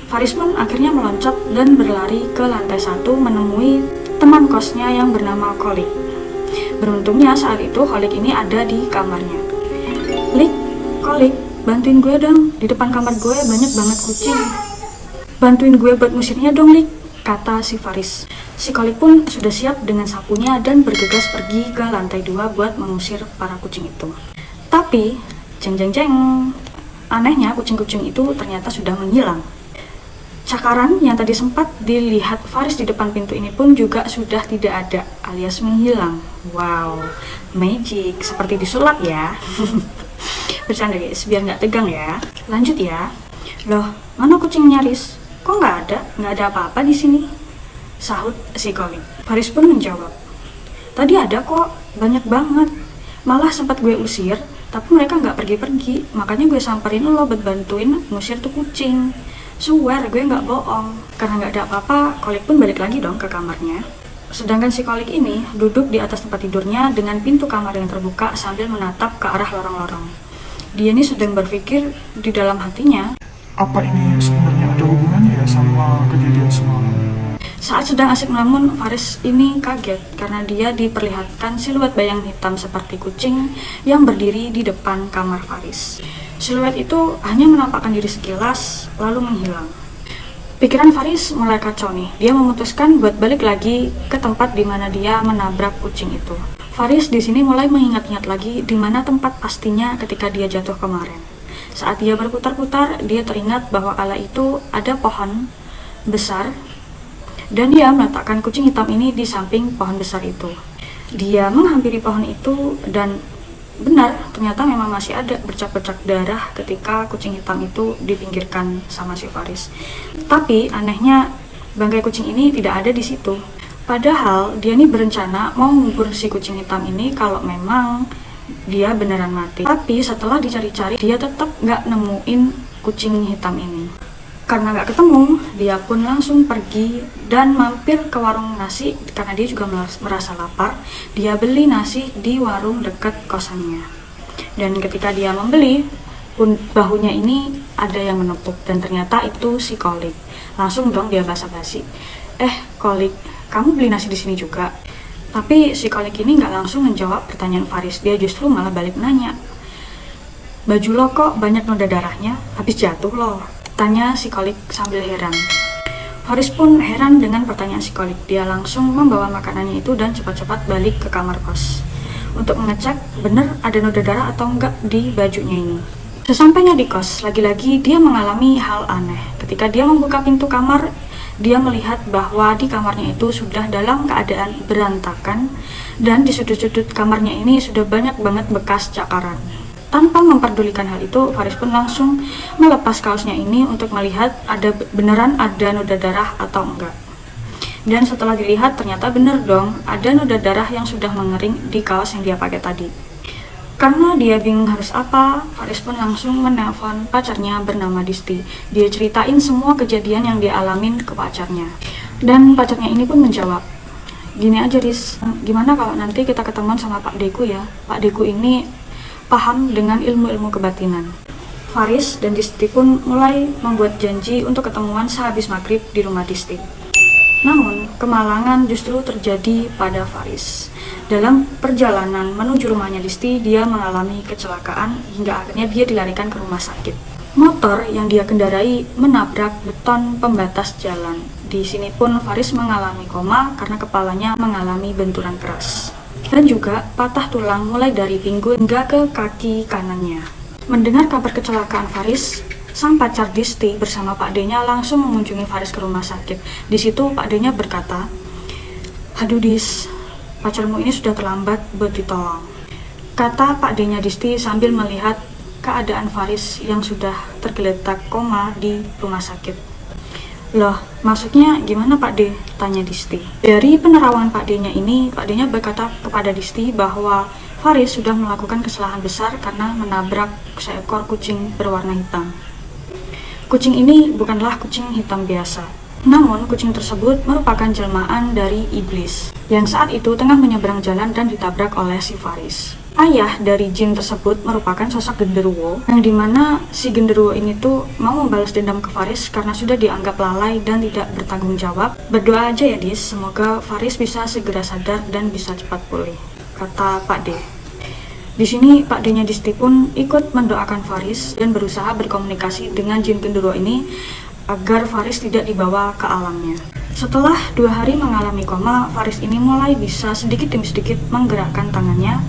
Faris pun akhirnya meloncat dan berlari ke lantai 1 menemui teman kosnya yang bernama Kholik. Beruntungnya saat itu Kholik ini ada di kamarnya. "Lik, Kholik, bantuin gue dong, di depan kamar gue banyak banget kucing. Bantuin gue buat ngusirnya dong, Lik," kata si Faris. Si Kholik pun sudah siap dengan sapunya dan bergegas pergi ke lantai 2 buat mengusir para kucing itu. Tapi, jeng jeng jeng, anehnya kucing-kucing itu ternyata sudah menghilang. Cakaran yang tadi sempat dilihat Faris di depan pintu ini pun juga sudah tidak ada, alias menghilang. Wow, magic, seperti disulap ya. Bercanda guys, biar nggak tegang ya. Lanjut ya. "Loh, mana kucingnya, Riz? Kok nggak ada? Nggak ada apa-apa di sini," sahut si Kholik. Faris pun menjawab, "Tadi ada kok, banyak banget. Malah sempat gue usir, tapi mereka nggak pergi-pergi. Makanya gue samperin lo buat bantuin ngusir tuh kucing. Swear, gue nggak bohong." Karena nggak ada apa-apa, Kholik pun balik lagi dong ke kamarnya. Sedangkan si Kholik ini duduk di atas tempat tidurnya dengan pintu kamar yang terbuka sambil menatap ke arah lorong-lorong. Dia ini sedang berpikir di dalam hatinya, Apa ini sebenarnya ada hubungannya ya sama kejadian semalam? saat sedang asik melamun, Faris ini kaget karena dia diperlihatkan siluet bayang hitam seperti kucing yang berdiri di depan kamar Faris. Siluet itu hanya menampakkan diri sekilas, lalu menghilang. Pikiran Faris mulai kacau nih. Dia memutuskan buat balik lagi ke tempat di mana dia menabrak kucing itu. Faris di sini mulai mengingat-ingat lagi di mana tempat pastinya ketika dia jatuh kemarin. Saat dia berputar-putar, dia teringat bahwa kala itu ada pohon besar dan dia meletakkan kucing hitam ini di samping pohon besar itu. Dia menghampiri pohon itu dan benar, ternyata memang masih ada bercak-bercak darah ketika kucing hitam itu dipinggirkan sama si Faris. Tapi anehnya bangkai kucing ini tidak ada di situ. Padahal dia ini berencana mau ngubur si kucing hitam ini kalau memang dia beneran mati. Tapi setelah dicari-cari, dia tetap nggak nemuin kucing hitam ini. Karena nggak ketemu, dia pun langsung pergi dan mampir ke warung nasi karena dia juga merasa lapar. Dia beli nasi di warung dekat kosannya. Dan ketika dia membeli, pun bahunya ini ada yang menepuk dan ternyata itu si Kholik. Langsung dong dia basa-basi, Kholik, kamu beli nasi di sini juga?" Tapi si Kholik ini nggak langsung menjawab pertanyaan Faris. Dia justru malah balik nanya, "Baju lo kok banyak noda darahnya? Habis jatuh lo?" tanya si Kholik sambil heran. Faris pun heran dengan pertanyaan si Kholik. Dia langsung membawa makanannya itu dan cepat-cepat balik ke kamar kos untuk mengecek benar ada noda darah atau enggak di bajunya ini. Sesampainya di kos, lagi-lagi dia mengalami hal aneh. Ketika dia membuka pintu kamar, dia melihat bahwa di kamarnya itu sudah dalam keadaan berantakan dan di sudut-sudut kamarnya ini sudah banyak banget bekas cakaran. Tanpa memperdulikan hal itu, Faris pun langsung melepas kaosnya ini untuk melihat beneran ada noda darah atau enggak. Dan setelah dilihat ternyata bener dong, ada noda darah yang sudah mengering di kaos yang dia pakai tadi. Karena dia bingung harus apa, Faris pun langsung menelpon pacarnya bernama Disti. Dia ceritain semua kejadian yang dia alamin ke pacarnya. Dan pacarnya ini pun menjawab, "Gini aja Riz, gimana kalau nanti kita ketemuan sama Pak Deku ya? Pak Deku ini paham dengan ilmu-ilmu kebatinan." Faris dan Disti pun mulai membuat janji untuk ketemuan sehabis maghrib di rumah Disti. Namun, kemalangan justru terjadi pada Faris. Dalam perjalanan menuju rumahnya Disti, dia mengalami kecelakaan hingga akhirnya dia dilarikan ke rumah sakit. Motor yang dia kendarai menabrak beton pembatas jalan. Di sini pun Faris mengalami koma karena kepalanya mengalami benturan keras. Dan juga patah tulang mulai dari pinggul hingga ke kaki kanannya. Mendengar kabar kecelakaan Faris, sang pacar Disti bersama Pak D-nya langsung mengunjungi Faris ke rumah sakit. Di situ Pak D-nya berkata, "Aduh Dis, pacarmu ini sudah terlambat buat ditolong," kata Pak D-nya Disti sambil melihat keadaan Faris yang sudah tergeletak koma di rumah sakit. "Loh, maksudnya gimana Pak D?" tanya Disti. Dari penerawangan Pak D-nya ini, Pak D-nya berkata kepada Disti bahwa Faris sudah melakukan kesalahan besar karena menabrak seekor kucing berwarna hitam. Kucing ini bukanlah kucing hitam biasa. Namun, kucing tersebut merupakan jelmaan dari iblis yang saat itu tengah menyeberang jalan dan ditabrak oleh si Faris. Ayah dari jin tersebut merupakan sosok genderuwo, yang dimana si genderuwo ini tuh mau membalas dendam ke Faris karena sudah dianggap lalai dan tidak bertanggung jawab. Berdoa aja ya Dis, semoga Faris bisa segera sadar dan bisa cepat pulih, kata Pak D. Di sini Pak D-nya Disti pun ikut mendoakan Faris dan berusaha berkomunikasi dengan jin genderuwo ini agar Faris tidak dibawa ke alamnya. Setelah 2 hari mengalami koma, Faris ini mulai bisa sedikit demi sedikit menggerakkan tangannya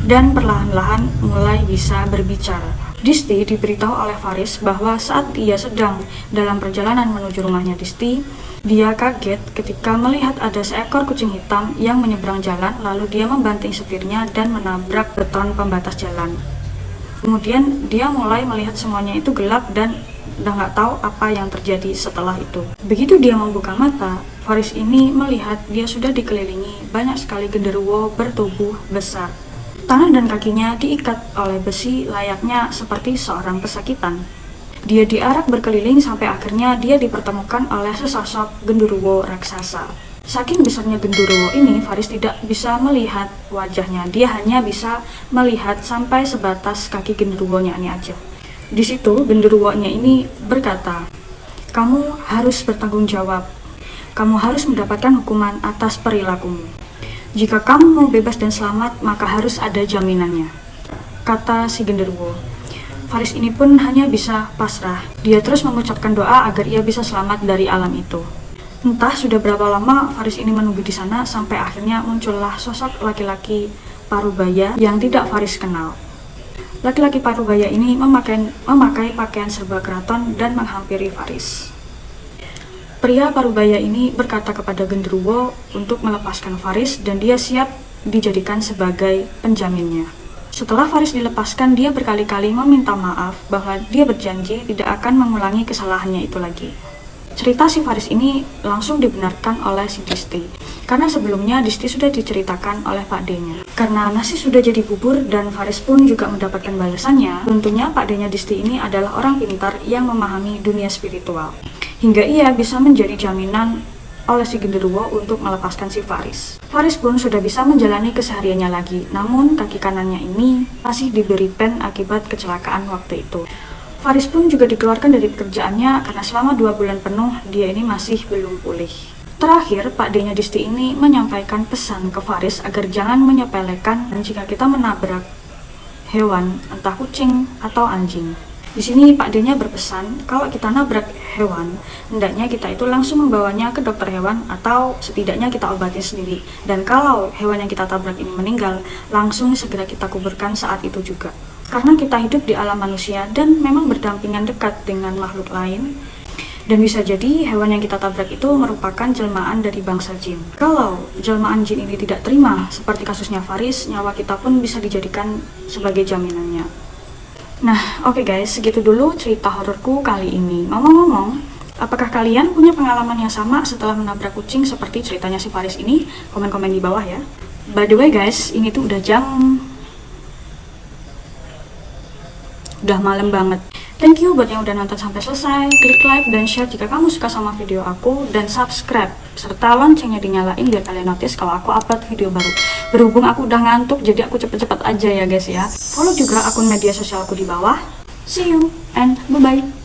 dan perlahan-lahan mulai bisa berbicara. Disti diberitahu oleh Faris bahwa saat dia sedang dalam perjalanan menuju rumahnya Disti, dia kaget ketika melihat ada seekor kucing hitam yang menyeberang jalan, lalu dia membanting setirnya dan menabrak beton pembatas jalan. Kemudian dia mulai melihat semuanya itu gelap dan udah nggak tahu apa yang terjadi setelah itu. Begitu dia membuka mata, Faris ini melihat dia sudah dikelilingi banyak sekali genderuwo bertubuh besar. Tangan dan kakinya diikat oleh besi layaknya seperti seorang pesakitan. Dia diarak berkeliling sampai akhirnya dia dipertemukan oleh sesosok genderuwo raksasa. Saking besarnya genderuwo ini, Faris tidak bisa melihat wajahnya. Dia hanya bisa melihat sampai sebatas kaki genderuwonya ini aja. Di situ genderuwonya ini berkata, "Kamu harus bertanggung jawab. Kamu harus mendapatkan hukuman atas perilakumu. Jika kamu mau bebas dan selamat, maka harus ada jaminannya," kata si genderuwo. Faris ini pun hanya bisa pasrah. Dia terus mengucapkan doa agar ia bisa selamat dari alam itu. Entah sudah berapa lama Faris ini menunggu di sana sampai akhirnya muncullah sosok laki-laki parubaya yang tidak Faris kenal. Laki-laki parubaya ini memakai pakaian serba keraton dan menghampiri Faris. Pria parubaya ini berkata kepada genderuwo untuk melepaskan Faris dan dia siap dijadikan sebagai penjaminnya. Setelah Faris dilepaskan, dia berkali-kali meminta maaf bahwa dia berjanji tidak akan mengulangi kesalahannya itu lagi. Cerita si Faris ini langsung dibenarkan oleh si Disti, karena sebelumnya Disti sudah diceritakan oleh Pak D-nya. Karena nasi sudah jadi bubur dan Faris pun juga mendapatkan balasannya, tentunya Pak D-nya Disti ini adalah orang pintar yang memahami dunia spiritual, hingga ia bisa menjadi jaminan oleh si genderuwo untuk melepaskan si Faris. Faris pun sudah bisa menjalani kesehariannya lagi, namun kaki kanannya ini masih diberi pen akibat kecelakaan waktu itu. Faris pun juga dikeluarkan dari pekerjaannya karena selama 2 bulan penuh dia ini masih belum pulih. Terakhir, Pak D-nya Disti ini menyampaikan pesan ke Faris agar jangan menyepelekan jika kita menabrak hewan, entah kucing atau anjing. Di sini Pak D-nya berpesan kalau kita nabrak hewan, hendaknya kita itu langsung membawanya ke dokter hewan atau setidaknya kita obati sendiri. Dan kalau hewan yang kita tabrak ini meninggal, langsung segera kita kuburkan saat itu juga. Karena kita hidup di alam manusia dan memang berdampingan dekat dengan makhluk lain, dan bisa jadi hewan yang kita tabrak itu merupakan jelmaan dari bangsa jin. Kalau jelmaan jin ini tidak terima, seperti kasusnya Faris, nyawa kita pun bisa dijadikan sebagai jaminannya. Nah, oke guys, segitu dulu cerita hororku kali ini. Ngomong-ngomong, apakah kalian punya pengalaman yang sama setelah menabrak kucing seperti ceritanya si Faris ini? Komen-komen di bawah ya. By the way guys, ini tuh udah malam banget. Thank you buat yang udah nonton sampai selesai. Klik like dan share jika kamu suka sama video aku, dan subscribe serta loncengnya dinyalain biar kalian notice kalau aku upload video baru. Berhubung aku udah ngantuk, jadi aku cepet-cepet aja ya guys ya. Follow juga akun media sosialku di bawah. See you and bye-bye.